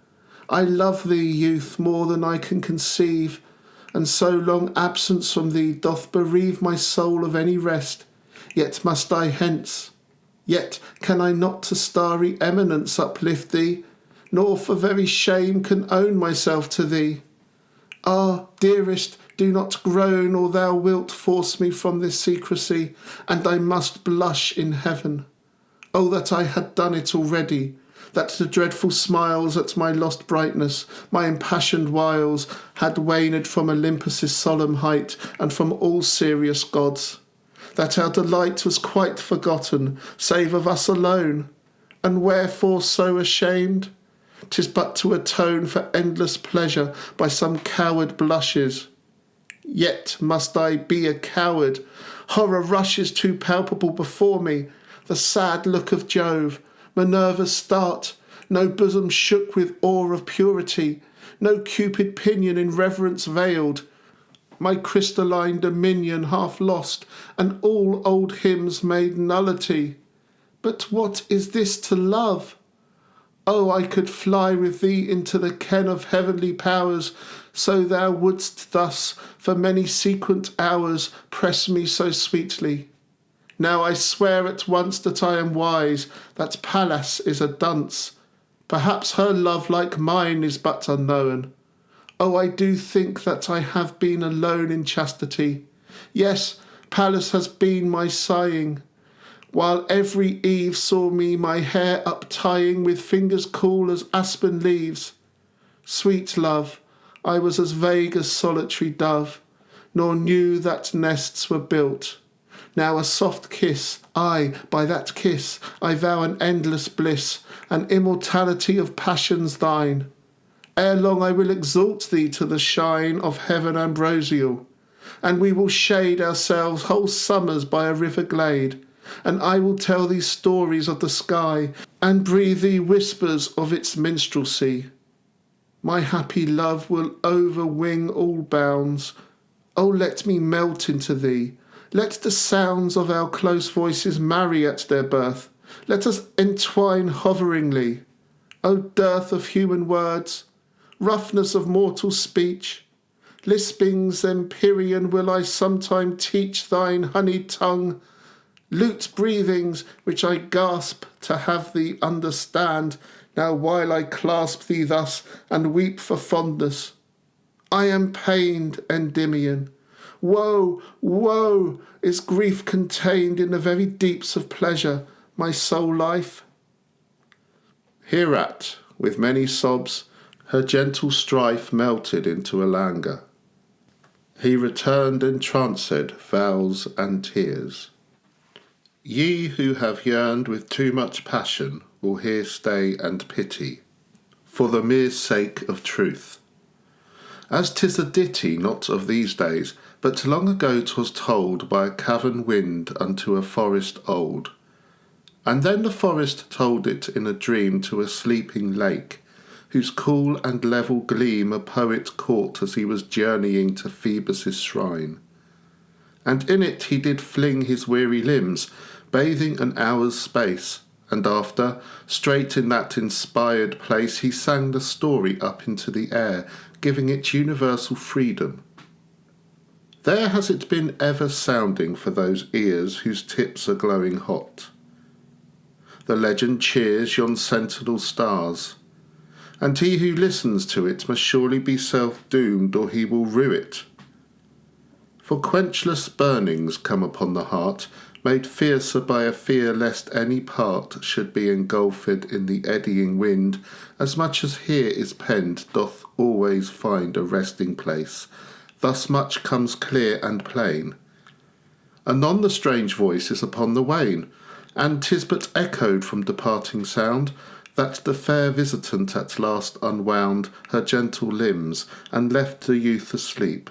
I love thee, youth, more than I can conceive, and so long absence from thee doth bereave my soul of any rest. Yet must I hence. Yet can I not to starry eminence uplift thee, nor for very shame can own myself to thee. Ah, dearest, do not groan, or thou wilt force me from this secrecy, and I must blush in heaven. Oh, that I had done it already, that the dreadful smiles at my lost brightness, my impassioned wiles, had waned from Olympus' solemn height, and from all serious gods, that our delight was quite forgotten, save of us alone. And wherefore so ashamed? 'Tis but to atone for endless pleasure by some coward blushes. Yet must I be a coward? Horror rushes too palpable before me, the sad look of Jove, Minerva's start, no bosom shook with awe of purity, no Cupid pinion in reverence veiled, my crystalline dominion half lost, and all old hymns made nullity. But what is this to love? Oh, I could fly with thee into the ken of heavenly powers, so thou wouldst thus, for many sequent hours, press me so sweetly. Now I swear at once that I am wise, that Pallas is a dunce. Perhaps her love like mine is but unknown. Oh, I do think that I have been alone in chastity. Yes, Pallas has been my sighing, while every eve saw me my hair uptying with fingers cool as aspen leaves. Sweet love, I was as vague as solitary dove, nor knew that nests were built. Now a soft kiss, aye, by that kiss I vow an endless bliss, an immortality of passions thine. Ere long I will exalt thee to the shine of heaven ambrosial, and we will shade ourselves whole summers by a river glade, and I will tell thee stories of the sky, and breathe thee whispers of its minstrelsy. My happy love will overwing all bounds. Oh, let me melt into thee. Let the sounds of our close voices marry at their birth. Let us entwine hoveringly. O dearth of human words, roughness of mortal speech, lispings empyrean will I sometime teach thine honeyed tongue, lute breathings which I gasp to have thee understand, now while I clasp thee thus and weep for fondness. I am pained, Endymion. Woe, woe! Is grief contained in the very deeps of pleasure, my soul life? Hereat, with many sobs, her gentle strife melted into a languor. He returned entranced, vows and tears. Ye who have yearned with too much passion will here stay and pity, for the mere sake of truth. As 'tis a ditty not of these days, but long ago 'twas told by a cavern wind unto a forest old. And then the forest told it in a dream to a sleeping lake, whose cool and level gleam a poet caught as he was journeying to Phoebus' shrine. And in it he did fling his weary limbs, bathing an hour's space, and after, straight in that inspired place, he sang the story up into the air, giving it universal freedom. There has it been ever sounding for those ears whose tips are glowing hot. The legend cheers yon sentinel stars, and he who listens to it must surely be self-doomed, or he will rue it. For quenchless burnings come upon the heart, made fiercer by a fear lest any part should be engulfed in the eddying wind, as much as here is penned doth always find a resting place, thus much comes clear and plain. Anon the strange voice is upon the wane, and 'tis but echoed from departing sound, that the fair visitant at last unwound her gentle limbs, and left the youth asleep.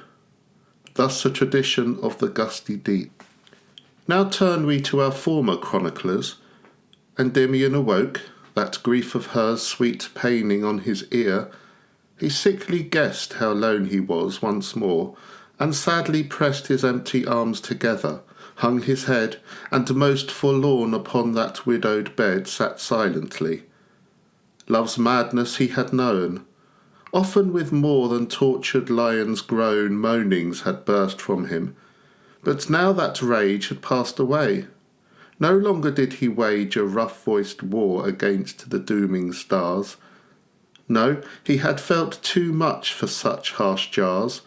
Thus a tradition of the gusty deep. Now turn we to our former chroniclers. Endymion awoke, that grief of hers sweet paining on his ear. He sickly guessed how lone he was once more, and sadly pressed his empty arms together, hung his head, and most forlorn upon that widowed bed sat silently. Love's madness he had known. Often with more than tortured lion's groan moanings had burst from him, but now that rage had passed away. No longer did he wage a rough-voiced war against the dooming stars. No, he had felt too much for such harsh jars.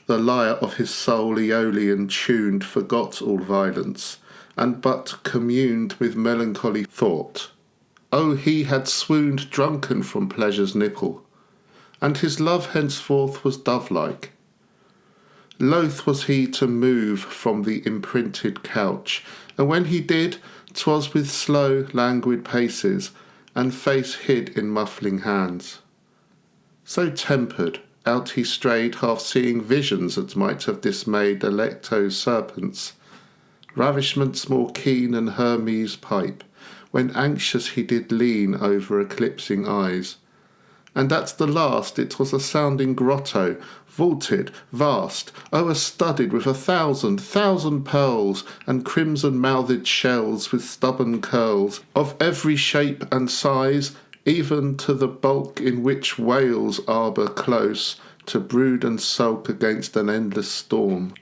The lyre of his soul Aeolian tuned forgot all violence, and but communed with melancholy thought. Oh, he had swooned drunken from pleasure's nipple, and his love henceforth was dove-like. Loath was he to move from the imprinted couch, and when he did, 'twas with slow, languid paces, and face hid in muffling hands. So tempered, out he strayed, half seeing visions that might have dismayed Alecto's serpents, ravishments more keen than Hermes' pipe, when anxious he did lean over eclipsing eyes. And at the last it was a sounding grotto, vaulted, vast, o'er-studded with 1,000 pearls, and crimson-mouthed shells with stubborn curls, of every shape and size, even to the bulk in which whales arbour close, to brood and sulk against an endless storm.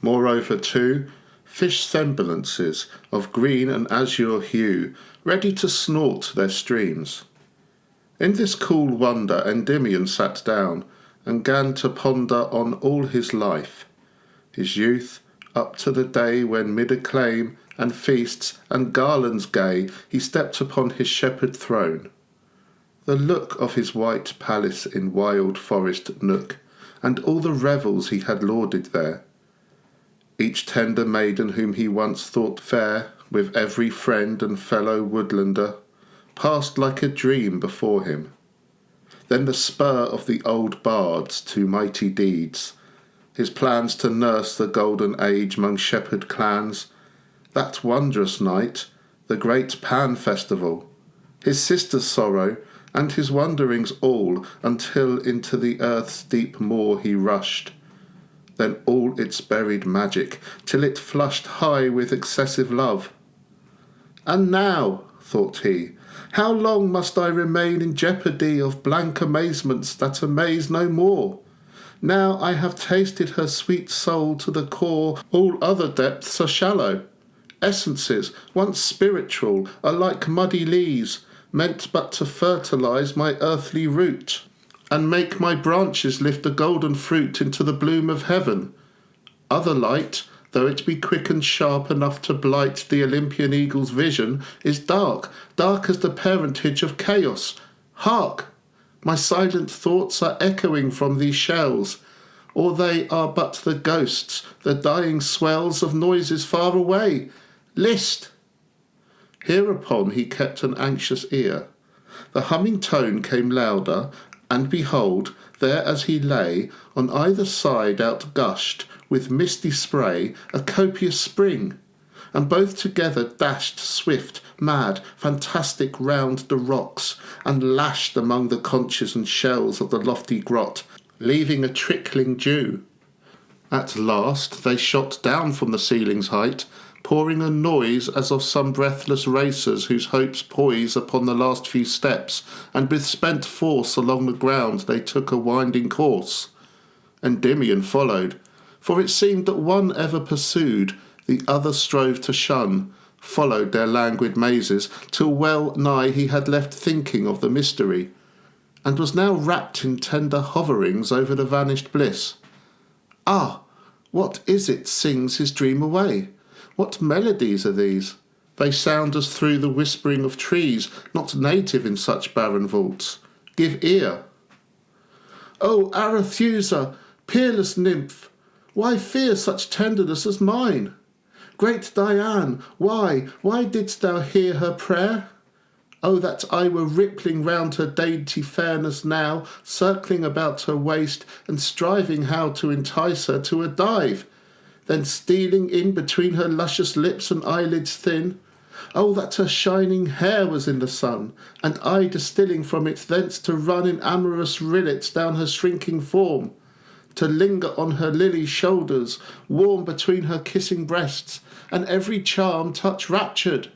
Moreover, too, fish semblances of green and azure hue, ready to snort their streams. In this cool wonder Endymion sat down, and 'gan to ponder on all his life, his youth, up to the day when mid acclaim and feasts and garlands gay he stepped upon his shepherd throne. The look of his white palace in wild forest nook, and all the revels he had lauded there. Each tender maiden whom he once thought fair, with every friend and fellow woodlander, passed like a dream before him. Then the spur of the old bards to mighty deeds, his plans to nurse the golden age 'mong shepherd clans, that wondrous night, the great Pan festival, his sister's sorrow, and his wanderings all, until into the earth's deep maw he rushed, then all its buried magic, till it flushed high with excessive love. And now, thought he, how long must I remain in jeopardy of blank amazements that amaze no more? Now I have tasted her sweet soul to the core, all other depths are shallow. Essences, once spiritual, are like muddy leaves, meant but to fertilize my earthly root, and make my branches lift a golden fruit into the bloom of heaven. Other light, though it be quick and sharp enough to blight the Olympian eagle's vision, is dark, dark as the parentage of chaos. Hark! My silent thoughts are echoing from these shells, or they are but the ghosts, the dying swells of noises far away. List! Hereupon he kept an anxious ear. The humming tone came louder, and behold, there as he lay, on either side outgushed, with misty spray, a copious spring, and both together dashed swift, mad, fantastic round the rocks, and lashed among the conches and shells of the lofty grot, leaving a trickling dew. At last they shot down from the ceiling's height, pouring a noise as of some breathless racers whose hopes poise upon the last few steps, and with spent force along the ground they took a winding course. Endymion followed, for it seemed that one ever pursued, the other strove to shun, followed their languid mazes, till well nigh he had left thinking of the mystery, and was now wrapped in tender hoverings over the vanished bliss. Ah, what is it sings his dream away? What melodies are these? They sound as through the whispering of trees, not native in such barren vaults. Give ear. O Arethusa, Peerless nymph, why fear such tenderness as mine? Great Diane, why didst thou hear her prayer? Oh, that I were rippling round her dainty fairness now, circling about her waist, and striving how to entice her to a dive, then stealing in between her luscious lips and eyelids thin. Oh, that her shining hair was in the sun, and I distilling from it thence to run in amorous rillets down her shrinking form, to linger on her lily shoulders, warm between her kissing breasts, and every charm touch raptured.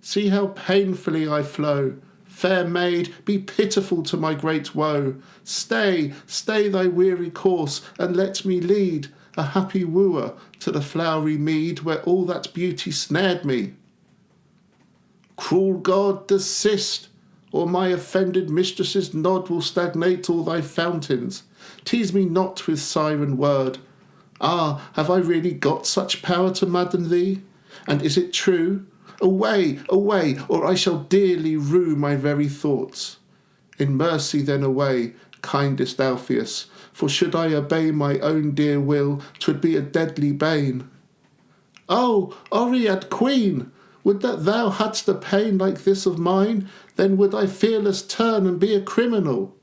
See how painfully I flow. Fair maid, be pitiful to my great woe. Stay thy weary course, and let me lead a happy wooer to the flowery mead where all that beauty snared me. Cruel God, desist, or my offended mistress's nod will stagnate all thy fountains. Tease me not with siren word. Ah, have I really got such power to madden thee? And is it true? Away, away, or I shall dearly rue my very thoughts. In mercy then away, kindest Alpheus, for should I obey my own dear will, 'twould be a deadly bane. Oh, Oread Queen, would that thou hadst a pain like this of mine, then would I fearless turn and be a criminal.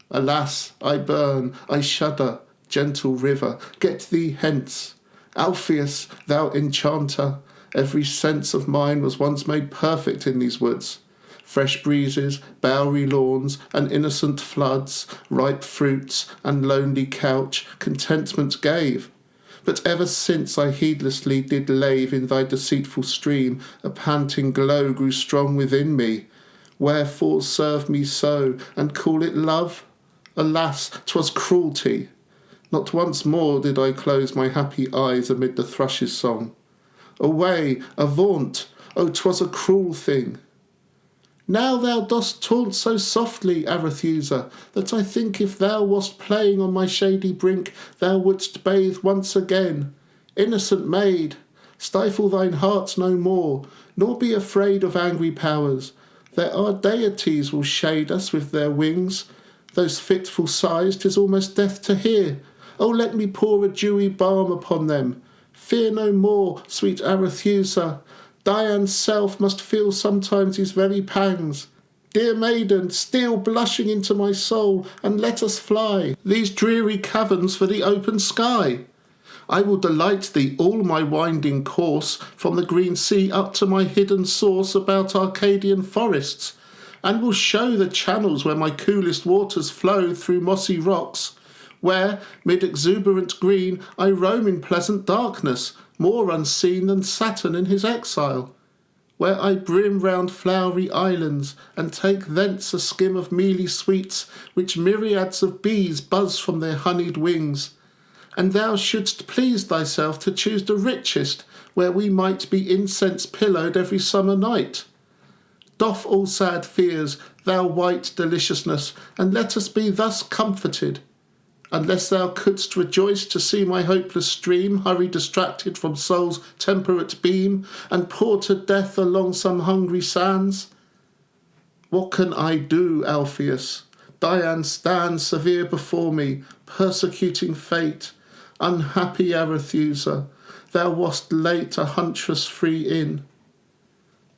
Alas, I burn, I shudder, gentle river, get thee hence. Alpheus, thou enchanter, every sense of mine was once made perfect in these woods. Fresh breezes, bowery lawns, and innocent floods, ripe fruits, and lonely couch, contentment gave. But ever since I heedlessly did lave in thy deceitful stream, a panting glow grew strong within me. Wherefore serve me so, and call it love? Alas, 'twas cruelty. Not once more did I close my happy eyes amid the thrush's song. Away, avaunt, oh, 'twas a cruel thing. Now thou dost taunt so softly, Arethusa, that I think if thou wast playing on my shady brink, thou wouldst bathe once again. Innocent maid, stifle thine heart no more, nor be afraid of angry powers. There are deities will shade us with their wings. Those fitful sighs 'tis almost death to hear. Oh, let me pour a dewy balm upon them. Fear no more, sweet Arethusa. Dian's self must feel sometimes these very pangs. Dear maiden, steal blushing into my soul, and let us fly these dreary caverns for the open sky. I will delight thee all my winding course, from the green sea up to my hidden source about Arcadian forests, and will show the channels where my coolest waters flow through mossy rocks, where, mid exuberant green, I roam in pleasant darkness, more unseen than Saturn in his exile, where I brim round flowery islands, and take thence a skim of mealy sweets, which myriads of bees buzz from their honeyed wings. And thou shouldst please thyself to choose the richest, where we might be incense pillowed every summer night. Doff all sad fears, thou white deliciousness, and let us be thus comforted. Unless thou couldst rejoice to see my hopeless stream hurry distracted from soul's temperate beam, and pour to death along some hungry sands. What can I do, Alpheus? Dian stands severe before me, persecuting fate. Unhappy Arethusa, thou wast late a huntress free in.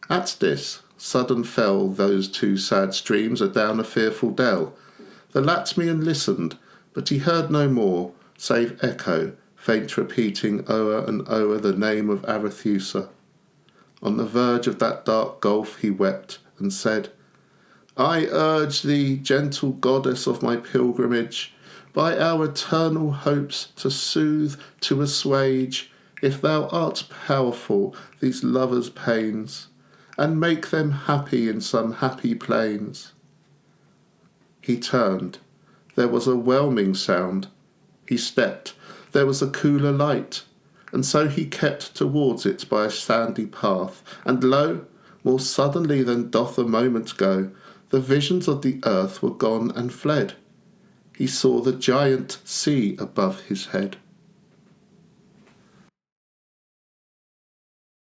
At this, sudden fell those two sad streams adown a fearful dell. The Latmian listened, but he heard no more, save echo, faint repeating o'er and o'er the name of Arethusa. On the verge of that dark gulf he wept, and said, I urge thee, gentle goddess of my pilgrimage, by our eternal hopes to soothe, to assuage, if thou art powerful, these lovers' pains, and make them happy in some happy plains. He turned. There was a whelming sound. He stepped. There was a cooler light. And so he kept towards it by a sandy path. And lo, more suddenly than doth a moment go, the visions of the earth were gone and fled. He saw the giant sea above his head.